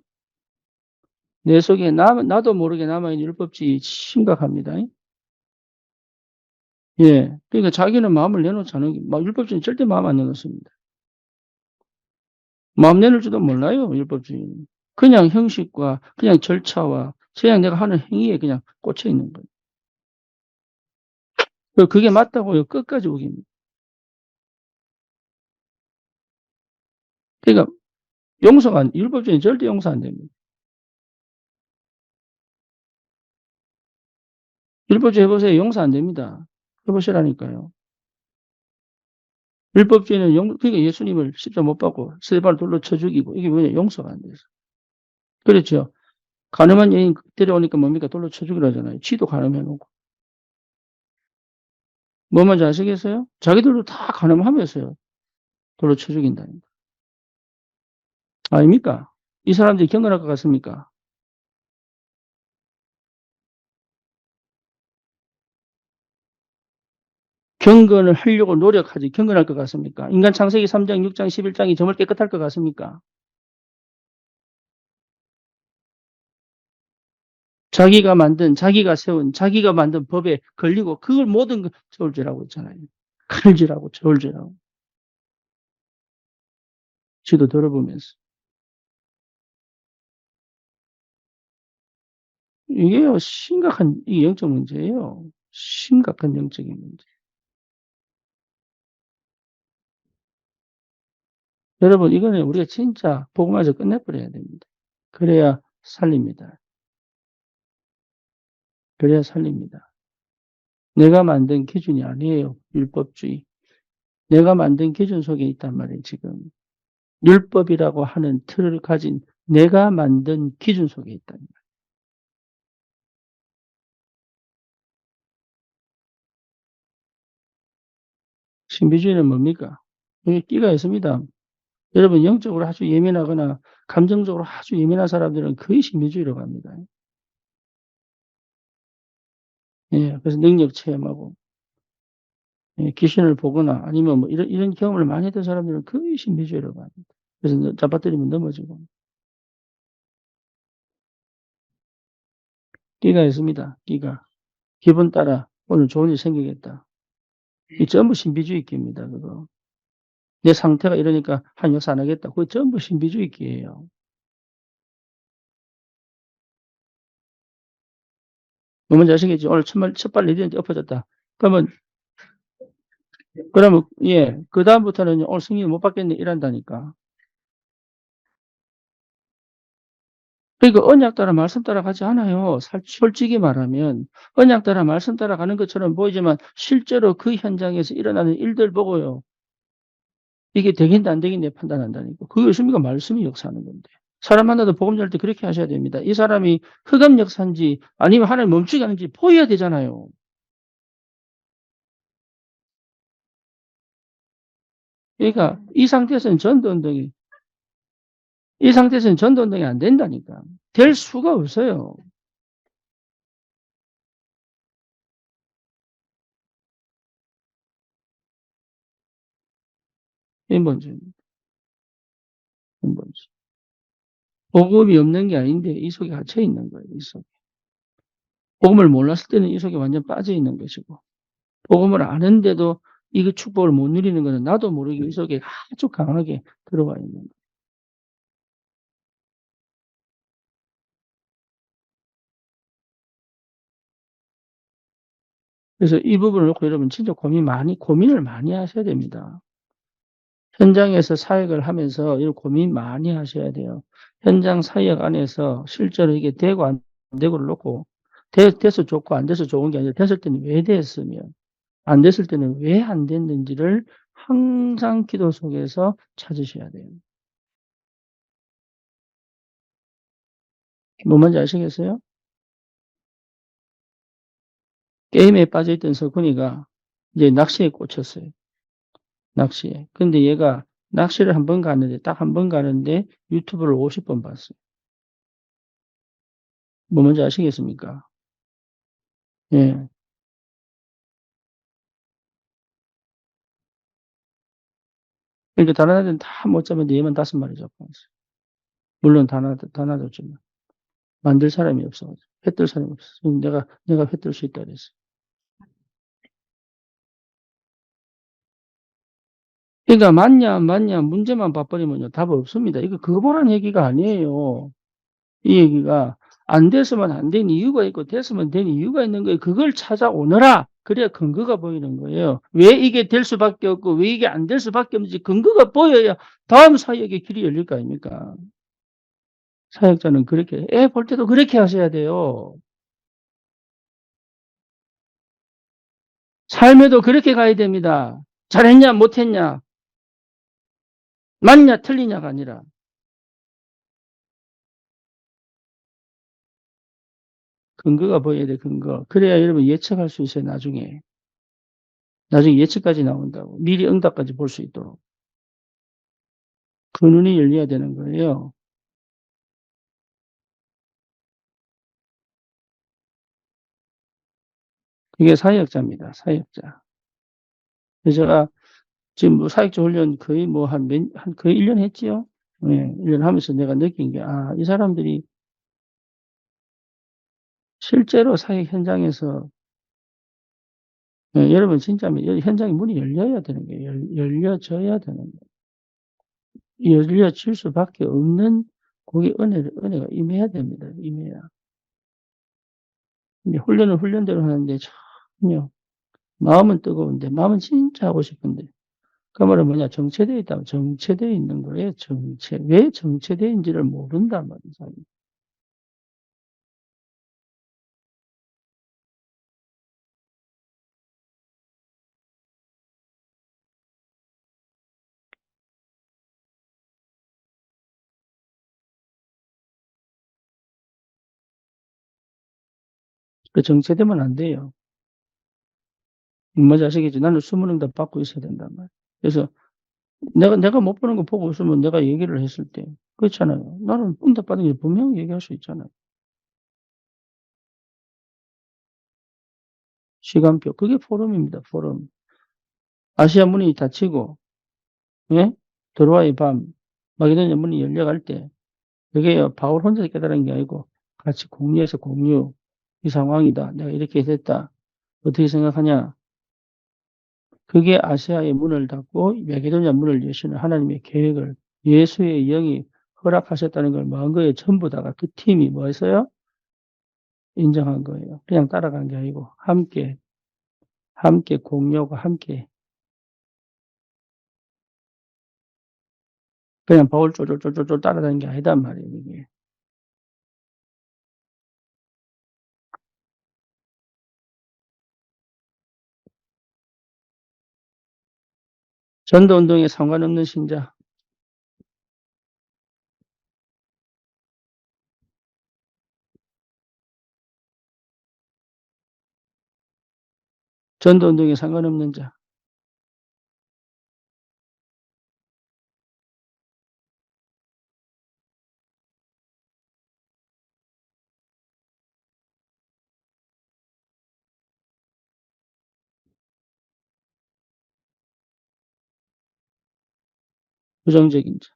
내 속에 나도 모르게 남아있는 율법주의 심각합니다. 예. 그러니까 자기는 마음을 내놓잖아요. 율법주의는 절대 마음 안 내놓습니다. 마음 내놓을 줄도 몰라요, 율법주의는. 그냥 형식과, 그냥 절차와, 그냥 내가 하는 행위에 그냥 꽂혀 있는 거예요. 그게 맞다고요. 끝까지 우깁니다. 그러니까 율법주의는 절대 용서 안 됩니다. 율법주의 해보세요. 용서 안 됩니다. 해보시라니까요. 율법주의는 그러니까 예수님을 십자 못 박고 세발 돌로 쳐 죽이고, 이게 뭐냐, 용서가 안 돼서. 그렇죠. 가늠한 여인 데려오니까 뭡니까? 돌로 쳐 죽이라잖아요. 쥐도 가늠해놓고. 뭐 뭔지 아시겠어요? 자기들도 다 가늠하면서요. 돌로 쳐 죽인다니까. 아닙니까? 이 사람들이 경건할 것 같습니까? 경건을 하려고 노력하지 경건할 것 같습니까? 인간 창세기 3장, 6장, 11장이 정말 깨끗할 것 같습니까? 자기가 세운, 자기가 만든 법에 걸리고 그걸 모든 걸 저울질하고 있잖아요. 칼질하고 저울질하고. 지도 들어보면서. 이게요, 심각한, 이 영적 문제예요. 심각한 영적인 문제. 여러분, 이거는 우리가 진짜 복음화서 끝내버려야 됩니다. 그래야 살립니다. 그래야 살립니다. 내가 만든 기준이 아니에요. 율법주의. 내가 만든 기준 속에 있단 말이에요, 지금. 율법이라고 하는 틀을 가진 내가 만든 기준 속에 있단 말이에요. 신비주의는 뭡니까? 여기 끼가 있습니다. 여러분, 영적으로 아주 예민하거나 감정적으로 아주 예민한 사람들은 거의 신비주의로 갑니다. 예, 그래서 능력 체험하고, 예, 귀신을 보거나 아니면 뭐 이런 경험을 많이 했던 사람들은 거의 신비주의로 갑니다. 그래서 잡아뜨리면 넘어지고. 끼가 있습니다. 끼가. 기분 따라 오늘 좋은 일 생기겠다. 이 전부 신비주의 끼입니다. 그거. 내 상태가 이러니까 한 역사 안 하겠다. 그거 전부 신비주의 끼예요. 뭔지 아시겠지? 오늘 첫발 리드한테 엎어졌다. 그러면, 예, 그다음부터는 오늘 승인 못 받겠네. 이란다니까. 그러니까 언약 따라 말씀 따라 가지 않아요. 솔직히 말하면 언약 따라 말씀 따라 가는 것처럼 보이지만 실제로 그 현장에서 일어나는 일들 보고요. 이게 되겠다 안 되겠네 판단한다니까. 그게 예수님과 말씀이 역사하는 건데. 사람 만나도 복음 전할 때 그렇게 하셔야 됩니다. 이 사람이 흑암 역사인지 아니면 하나님 멈추게 하는지 보여야 되잖아요. 그러니까 이 상태에서는 전도 운동이 안 된다니까. 될 수가 없어요. 인본주의. 인본주의. 복음이 없는 게 아닌데 이 속에 갇혀 있는 거예요. 이 속에. 복음을 몰랐을 때는 이 속에 완전 빠져 있는 것이고 복음을 아는데도 이 축복을 못 누리는 것은 나도 모르게 이 속에 아주 강하게 들어와 있는 거예요. 그래서 이 부분을 놓고 여러분 진짜 고민을 많이 하셔야 됩니다. 현장에서 사역을 하면서 이런 고민 많이 하셔야 돼요. 현장 사역 안에서 실제로 이게 되고 안 되고를 놓고 돼서 좋고 안 돼서 좋은 게 아니라 됐을 때는 왜 됐으며 안 됐을 때는 왜 안 됐는지를 항상 기도 속에서 찾으셔야 돼요. 뭐 뭔지 아시겠어요? 게임에 빠져있던 석훈이가 이제 낚시에 꽂혔어요. 낚시에. 근데 얘가 낚시를 한 번 가는데, 딱 한 번 가는데 유튜브를 50번 봤어요. 뭐 뭔지 아시겠습니까? 예. 그러니까 다른 애들은 다 못 잡았는데 얘만 5마리 잡고 왔어요. 물론 다 놔뒀지만. 만들 사람이 없어가지고. 회뜰 사람이 없어. 내가 회뜰 수 있다 그랬어. 그러니까 맞냐, 안 맞냐, 문제만 봐버리면요. 답 없습니다. 이거 그거 보라는 얘기가 아니에요. 이 얘기가 안 됐으면 안 된 이유가 있고 됐으면 된 이유가 있는 거예요. 그걸 찾아오너라. 그래야 근거가 보이는 거예요. 왜 이게 될 수밖에 없고 왜 이게 안 될 수밖에 없는지 근거가 보여야 다음 사역의 길이 열릴 거 아닙니까? 사역자는 그렇게 애 볼 때도 그렇게 하셔야 돼요. 삶에도 그렇게 가야 됩니다. 잘했냐 못했냐 맞냐 틀리냐가 아니라 근거가 보여야 돼 근거. 그래야 여러분 예측할 수 있어요 나중에. 나중에 예측까지 나온다고. 미리 응답까지 볼 수 있도록. 그 눈이 열려야 되는 거예요. 그게 사역자입니다. 사역자. 그래서 제가 지금 뭐 사역자 훈련 거의 뭐 한 거의 1년 했지요. 예, 1년 하면서 내가 느낀 게, 아, 이 사람들이 실제로 사역 현장에서, 예, 여러분 진짜 현장의 문이 열려야 되는 거예요. 열려져야 되는 거예요. 열려질 수밖에 없는 거기 은혜가 임해야 됩니다. 임해야. 근데 훈련은 훈련대로 하는데 전혀 마음은 뜨거운데, 마음은 진짜 하고 싶은데, 그 말은 뭐냐, 정체되어 있다면 정체되어 있는 거예요, 왜 정체되어있는지를 모른단 말이죠. 그 정체되면 안 돼요. 뭔지 아시겠죠? 나는 수문응답 받고 있어야 된단 말이에요. 그래서 내가 못 보는 거 보고 있으면 내가 얘기를 했을 때, 그렇잖아요. 나는 응답 받은 게 분명히 얘기할 수 있잖아요. 시간표. 그게 포럼입니다, 포럼. 아시아 문이 닫히고, 예? 드로아의 밤, 마게도냐 문이 열려갈 때, 그게 바울 혼자 깨달은 게 아니고, 같이 공유해서 공유. 이 상황이다. 내가 이렇게 됐다. 어떻게 생각하냐? 그게 아시아의 문을 닫고 마게도냐 문을 여시는 하나님의 계획을 예수의 영이 허락하셨다는 걸 마음거에 전부 다가 그 팀이 뭐 했어요? 인정한 거예요. 그냥 따라간 게 아니고 함께 공유하고 함께 그냥 바울 쫄쫄쫄쫄 따라다니는 게 아니단 말이에요. 이게. 전도운동에 상관없는 신자, 전도운동에 상관없는 자, 부정적인 자.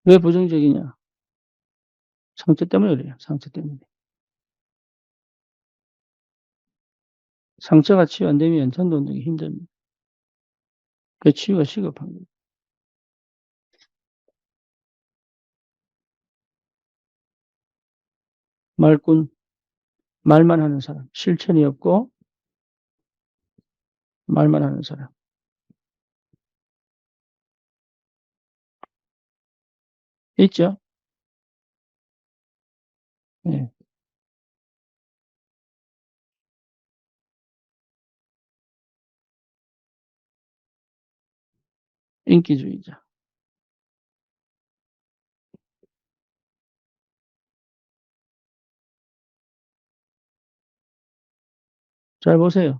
왜 부정적이냐? 상처 때문에 그래요. 상처 때문에. 상처가 치유 안 되면 전도운동이 힘듭니다. 그 치유가 시급한 거예요. 말꾼, 말만 하는 사람, 실천이 없고 말만 하는 사람. 있죠? 예, 인기주의자. 잘 보세요.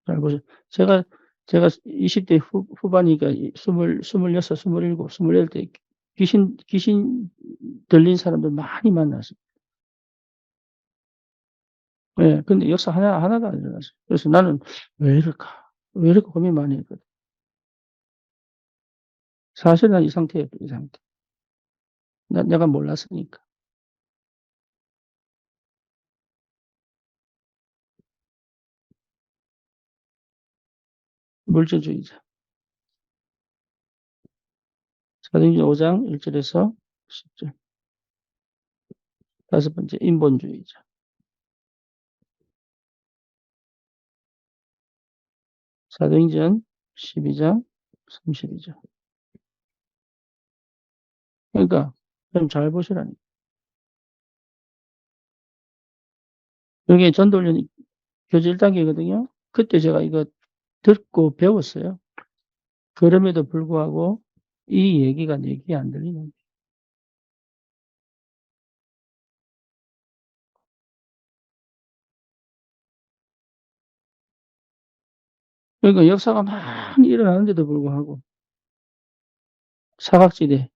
잘 보세요. 제가, 제가 20대 후반이니까 26, 27, 28때 귀신 들린 사람들 많이 만났어요. 예, 근데 역사 하나도 안 일어났어요. 그래서 나는 왜 이럴까? 왜 이렇게 고민 많이 했거든. 사실 난 이 상태였고, 이 상태. 내가 몰랐으니까. 물질주의자. 사도행전 5장 1절에서 10절. 다섯 번째, 인본주의자. 사도행전 12장 32절. 그러니까, 좀 잘 보시라니. 여기 전도훈련 교재 1단계거든요. 그때 제가 이거 듣고 배웠어요. 그럼에도 불구하고 이 얘기가 내 귀에 안 들리는. 그러니까 역사가 많이 일어나는데도 불구하고 사각지대,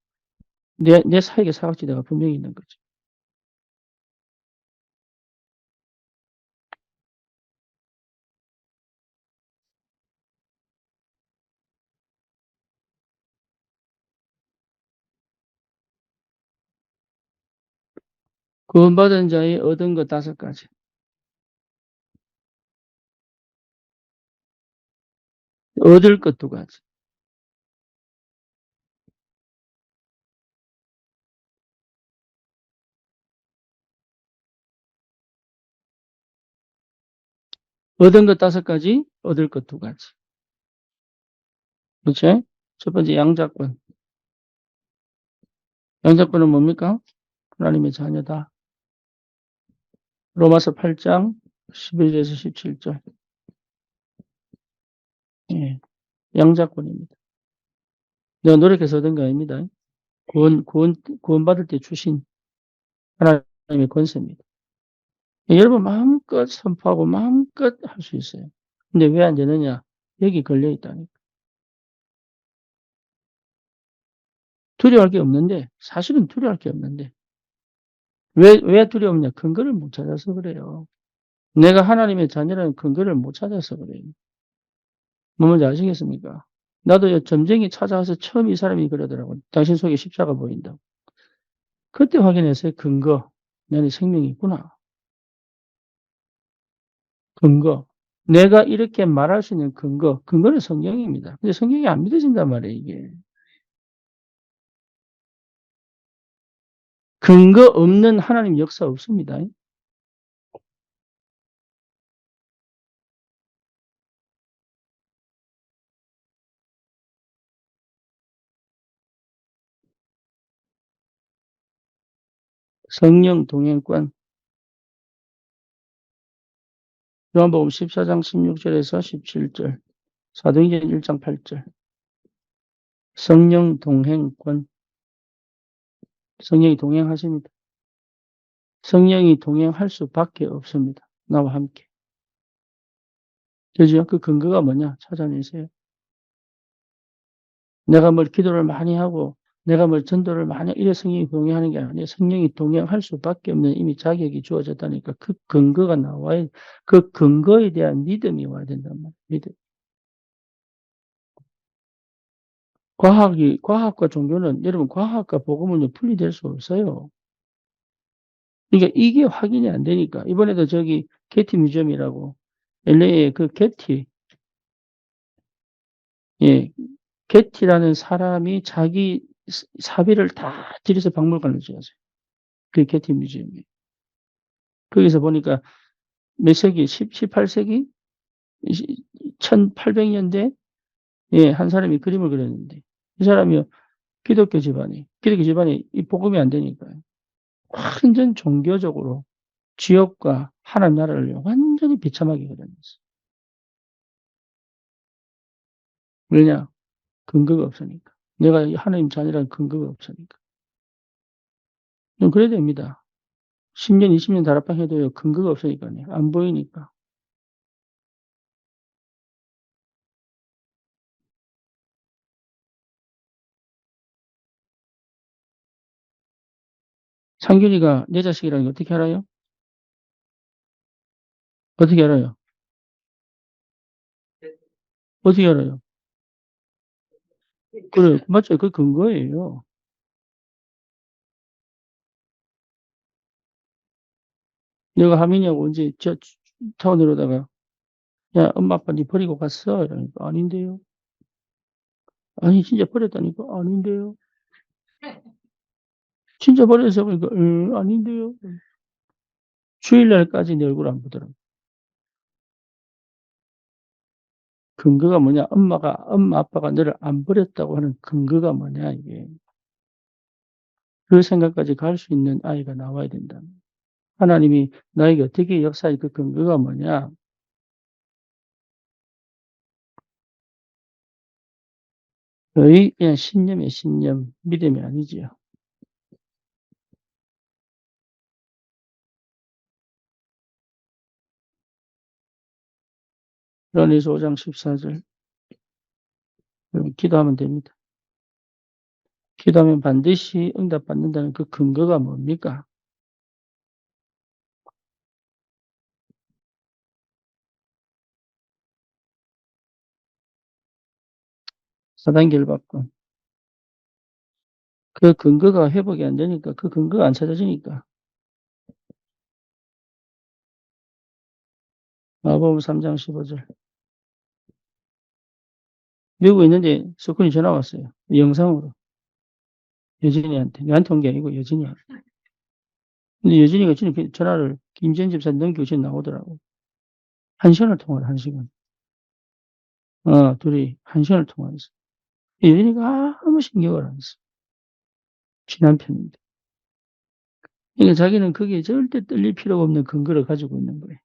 내 사역의 사각지대가 분명히 있는 거죠. 구원받은 자의 얻은 것 5가지. 얻을 것 2가지. 얻은 것 5가지, 얻을 것 2가지. 그렇죠? 첫 번째 양자권. 양자권은 뭡니까? 하나님의 자녀다. 로마서 8장 11절에서 17절. 예, 양자권입니다. 내가 노력해서 얻은 거 아닙니다. 구원받을 때 주신 하나님의 권세입니다. 여러분 마음껏 선포하고 마음껏 할 수 있어요. 근데 왜 안 되느냐? 여기 걸려 있다니까. 두려워할 게 없는데, 사실은 두려워할 게 없는데, 왜 두려웠냐? 근거를 못 찾아서 그래요. 내가 하나님의 자녀라는 근거를 못 찾아서 그래요. 뭔지 아시겠습니까? 나도 점쟁이 찾아와서 처음 이 사람이 그러더라고. 당신 속에 십자가 보인다. 그때 확인했어요. 근거. 나는 생명이 있구나. 근거. 내가 이렇게 말할 수 있는 근거. 근거는 성경입니다. 근데 성경이 안 믿어진단 말이에요, 이게. 근거 없는 하나님 역사 없습니다. 성령 동행권. 요한복음 14장 16절에서 17절. 사도행전 1장 8절. 성령 동행권. 성령이 동행하십니다. 성령이 동행할 수밖에 없습니다. 나와 함께. 그죠? 그 근거가 뭐냐? 찾아내세요. 내가 뭘 기도를 많이 하고, 내가 뭘 전도를 많이, 이래 성령이 동행하는 게 아니에요. 성령이 동행할 수밖에 없는 이미 자격이 주어졌다니까 그 근거가 나와야, 그 근거에 대한 믿음이 와야 된단 말이에요. 믿음. 과학과 종교는, 여러분, 과학과 복음은 분리될 수 없어요. 그러니까 이게 확인이 안 되니까. 이번에도 저기, 게티 뮤지엄이라고, LA의 그 게티, 예, 게티라는 사람이 자기 사비를 다 들여서 박물관을 지었어요. 그 게티 뮤지엄이. 거기서 보니까 몇 세기, 18세기? 1800년대? 예, 한 사람이 그림을 그렸는데, 이 사람이 기독교 집안이 이 복음이 안 되니까요. 완전 종교적으로 지역과 하나님 나라를 완전히 비참하게 그려놨어요. 왜냐? 근거가 없으니까. 내가 하나님 자녀라는 근거가 없으니까. 좀 그래야 됩니다. 10년, 20년 다락방 해도요, 근거가 없으니까요. 안 보이니까. 상균이가 내 자식이라는 거 어떻게 알아요? 어떻게 알아요? 어떻게 알아요? 그래, 맞죠? 그 근거예요. 내가 하민이하고 언제 타고 내려다가, 야, 엄마, 아빠 니 버리고 갔어? 이러니까, 아닌데요. 아니, 진짜 버렸다니까? 아닌데요. 진짜 버렸어? 그러니까, 아닌데요. 주일날까지 내 얼굴 안 보더라고. 근거가 뭐냐? 엄마, 아빠가 너를 안 버렸다고 하는 근거가 뭐냐, 이게. 그 생각까지 갈 수 있는 아이가 나와야 된다. 하나님이 나에게 어떻게 역사할 그 근거가 뭐냐? 거의 그냥 신념이에요, 신념. 믿음이 아니지요. 로니서 5장 14절. 기도하면 됩니다. 기도하면 반드시 응답받는다는 그 근거가 뭡니까? 사단결박권. 그 근거가 회복이 안 되니까, 그 근거가 안 찾아지니까. 마가복음 3장 15절. 미국에 있는데 석훈이 전화 왔어요. 영상으로. 여진이한테. 내한테 온 게 아니고 여진이한테. 근데 여진이가 지금 그 전화를 김지현 집사님 넘기고 지금 나오더라고. 1시간을 통화를, 1시간. 둘이 1시간을 통화했어. 여진이가 아무 신경을 안 써. 친한 편인데. 그러니까 자기는 거기에 절대 떨릴 필요가 없는 근거를 가지고 있는 거예요.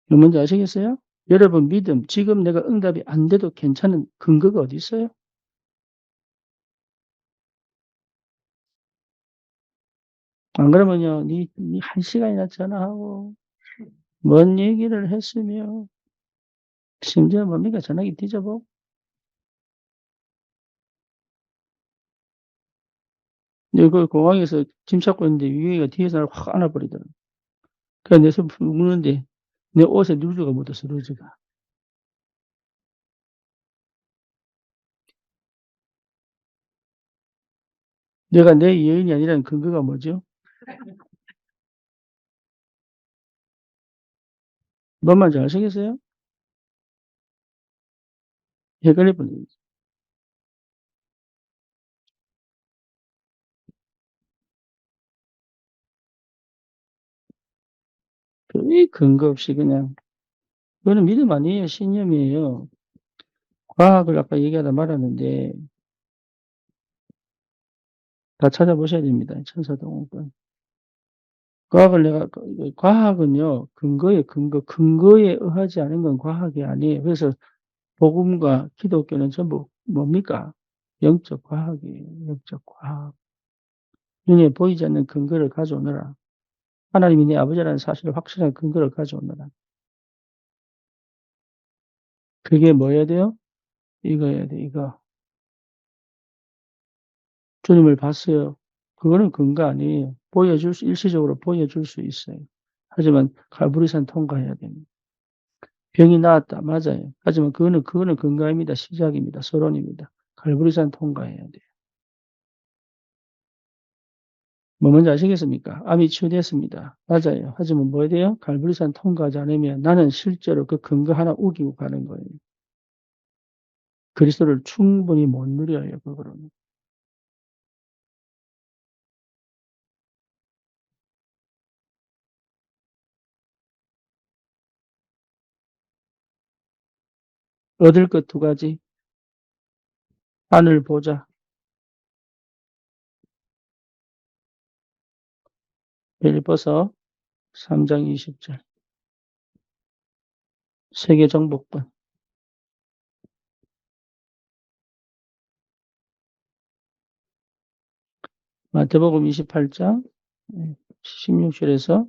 이거 뭔지 아시겠어요? 여러분 믿음, 지금 내가 응답이 안 돼도 괜찮은 근거가 어디 있어요? 안 그러면요, 니 1시간이나 전화하고, 뭔 얘기를 했으며, 심지어 뭡니까? 전화기 뒤져보고. 근데 그 공항에서 짐 찾고 있는데 유해가 뒤에서 나를 확 안아버리더라고. 그래서 내 손 묻는데 내 옷에 루즈가 묻었어, 루즈가. 내가 내 여인이 아니라는 근거가 뭐죠? 뭔 말인지 아시겠어요? 헷갈릴 뻔했어요. 거의 근거 없이 그냥, 그거는 믿음 아니에요. 신념이에요. 과학을 아까 얘기하다 말았는데, 다 찾아보셔야 됩니다. 천사동원권. 과학은요, 근거에 의하지 않은 건 과학이 아니에요. 그래서 복음과 기독교는 전부 뭡니까? 영적 과학이에요. 영적 과학. 눈에 보이지 않는 근거를 가져오너라. 하나님이 내 아버지라는 사실을 확실한 근거를 가져오너라. 그게 뭐 해야 돼요? 이거 해야 돼, 이거. 주님을 봤어요. 그거는 근거 아니에요. 일시적으로 보여줄 수 있어요. 하지만 갈보리산 통과해야 됩니다. 병이 나았다. 맞아요. 하지만 그거는 근거입니다. 시작입니다. 서론입니다. 갈보리산 통과해야 돼요. 뭐 뭔지 아시겠습니까? 암이 치유됐습니다. 맞아요. 하지만 뭐 해야 돼요? 갈보리산 통과하지 않으면 나는 실제로 그 근거 하나 우기고 가는 거예요. 그리스도를 충분히 못 누려요. 그거로는. 얻을 것 두 가지. 하늘 보자. 빌립보서 3장 20절. 세계 정복권. 마태복음 28장 16절에서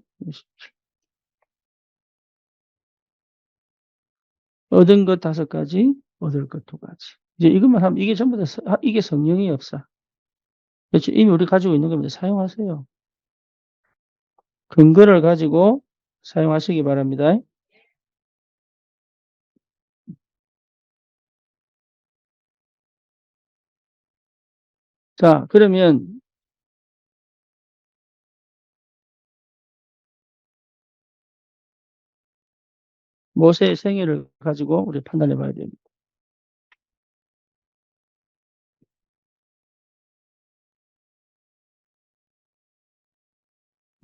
얻은 것 5가지, 얻을 것 2가지. 이제 이것만 하면 이게 전부 다 이게 성령의 역사. 그렇죠? 이미 우리 가지고 있는 겁니다. 사용하세요. 근거를 가지고 사용하시기 바랍니다. 자, 그러면 모세의 생애를 가지고 우리 판단해 봐야 됩니다.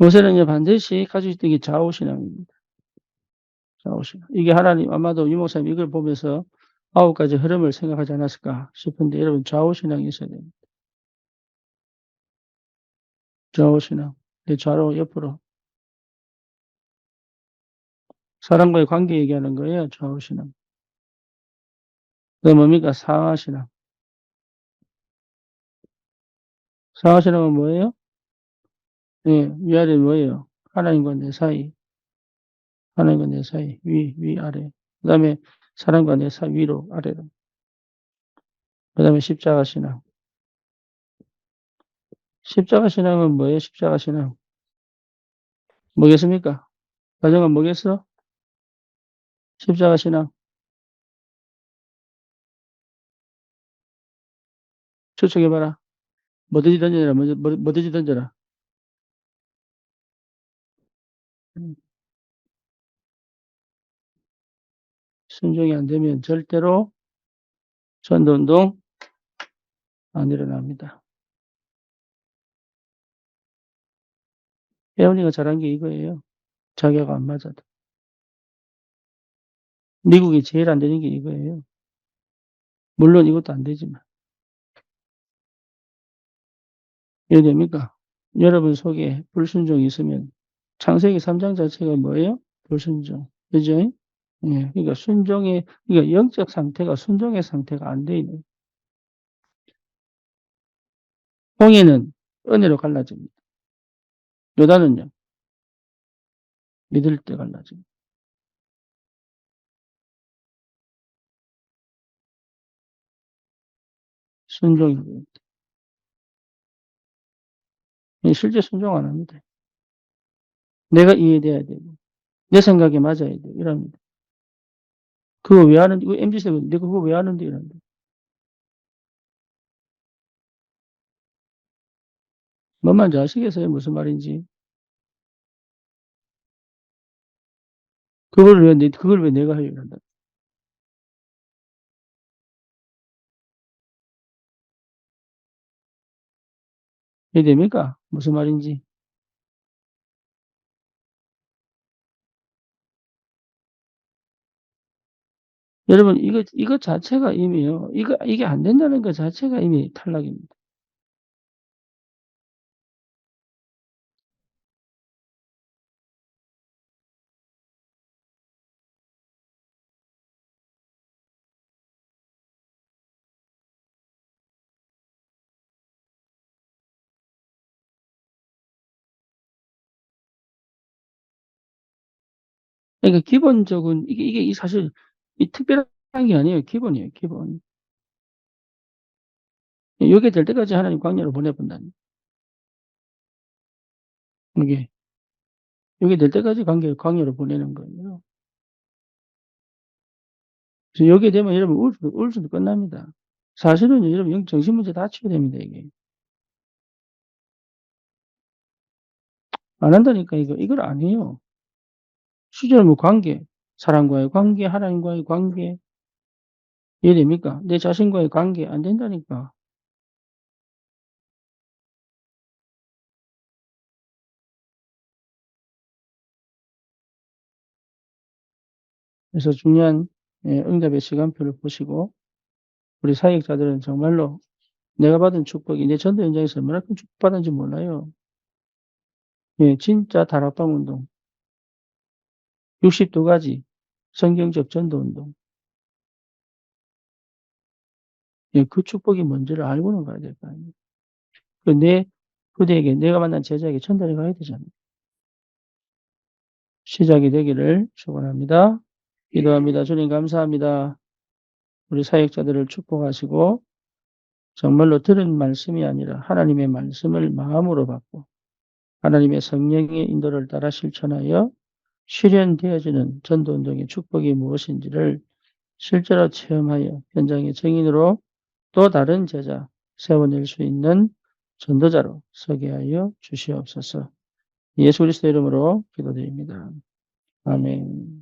모세는요, 반드시 가지고 있던 게 좌우신앙입니다. 좌우신앙. 이게 하나님, 아마도 유목사님 이걸 보면서 9가지 흐름을 생각하지 않았을까 싶은데, 여러분, 좌우신앙이 있어야 됩니다. 좌우신앙. 내 좌로, 옆으로. 사람과의 관계 얘기하는 거예요, 좌우신앙. 그게 뭡니까? 상하신앙. 상하신앙은 뭐예요? 예, 위아래 뭐예요? 하나님과 내 사이. 하나님과 내 사이. 위, 아래. 그 다음에 사람과 내 사이, 위로, 아래로. 그 다음에 십자가 신앙. 십자가 신앙은 뭐예요? 십자가 신앙. 뭐겠습니까? 가정은 뭐겠어? 십자가 신앙. 추측해봐라. 뭐든지 던져라. 뭐든지 던져라. 음, 순종이 안 되면 절대로 전도운동 안 일어납니다. 혜원이가 잘한 게 이거예요. 자기가 안 맞아도. 미국이 제일 안 되는 게 이거예요. 물론 이것도 안 되지만. 이해됩니까? 여러분 속에 불순종이 있으면 창세기 3장 자체가 뭐예요? 불순종. 그죠? 예, 그러니까 그러니까 영적 상태가 순종의 상태가 안 돼 있는. 홍해는 은혜로 갈라집니다. 요단은요, 믿을 때 갈라집니다. 순종이 실제 순종 안 합니다. 내가 이해돼야 되고, 내 생각에 맞아야 되고, 이럽니다. 그거 왜 하는데, 이거 MZ세대, 내가 그거 왜 하는데, 이런데. 뭔 말인지 아시겠어요? 무슨 말인지. 그걸 왜 내가 해요? 이런다. 이해됩니까? 무슨 말인지. 여러분, 이거 자체가 이미요. 이게 안 된다는 것 자체가 이미 탈락입니다. 그러니까 기본적인, 이게 사실, 이 특별한 게 아니에요. 기본이에요, 기본. 이게 될 때까지 하나님 광야로 보내본다는. 이게, 이게 될 때까지 광야로 보내는 거예요. 그래서 여기에 되면 여러분 우울증도 끝납니다. 사실은 여러분 정신문제 다 치유됩니다, 이게. 안 한다니까, 이걸 안 해요. 실제로 뭐 관계, 사람과의 관계, 하나님과의 관계, 이해됩니까? 내 자신과의 관계 안 된다니까. 그래서 중요한 응답의 시간표를 보시고 우리 사역자들은 정말로 내가 받은 축복이 내 전도 현장에서 얼마나 큰 축복받은지 몰라요. 예, 진짜 다락방 운동, 62가지 성경적 전도 운동. 예, 그 축복이 뭔지를 알고는 가야 될 거 아니에요. 내 부대에게, 내가 만난 제자에게 전달해 가야 되잖아요. 시작이 되기를 축원합니다. 기도합니다. 주님 감사합니다. 우리 사역자들을 축복하시고 정말로 들은 말씀이 아니라 하나님의 말씀을 마음으로 받고 하나님의 성령의 인도를 따라 실천하여 실현되어지는 전도운동의 축복이 무엇인지를 실제로 체험하여 현장의 증인으로 또 다른 제자 세워낼 수 있는 전도자로 서게 하여 주시옵소서. 예수 그리스도 이름으로 기도드립니다. 아멘.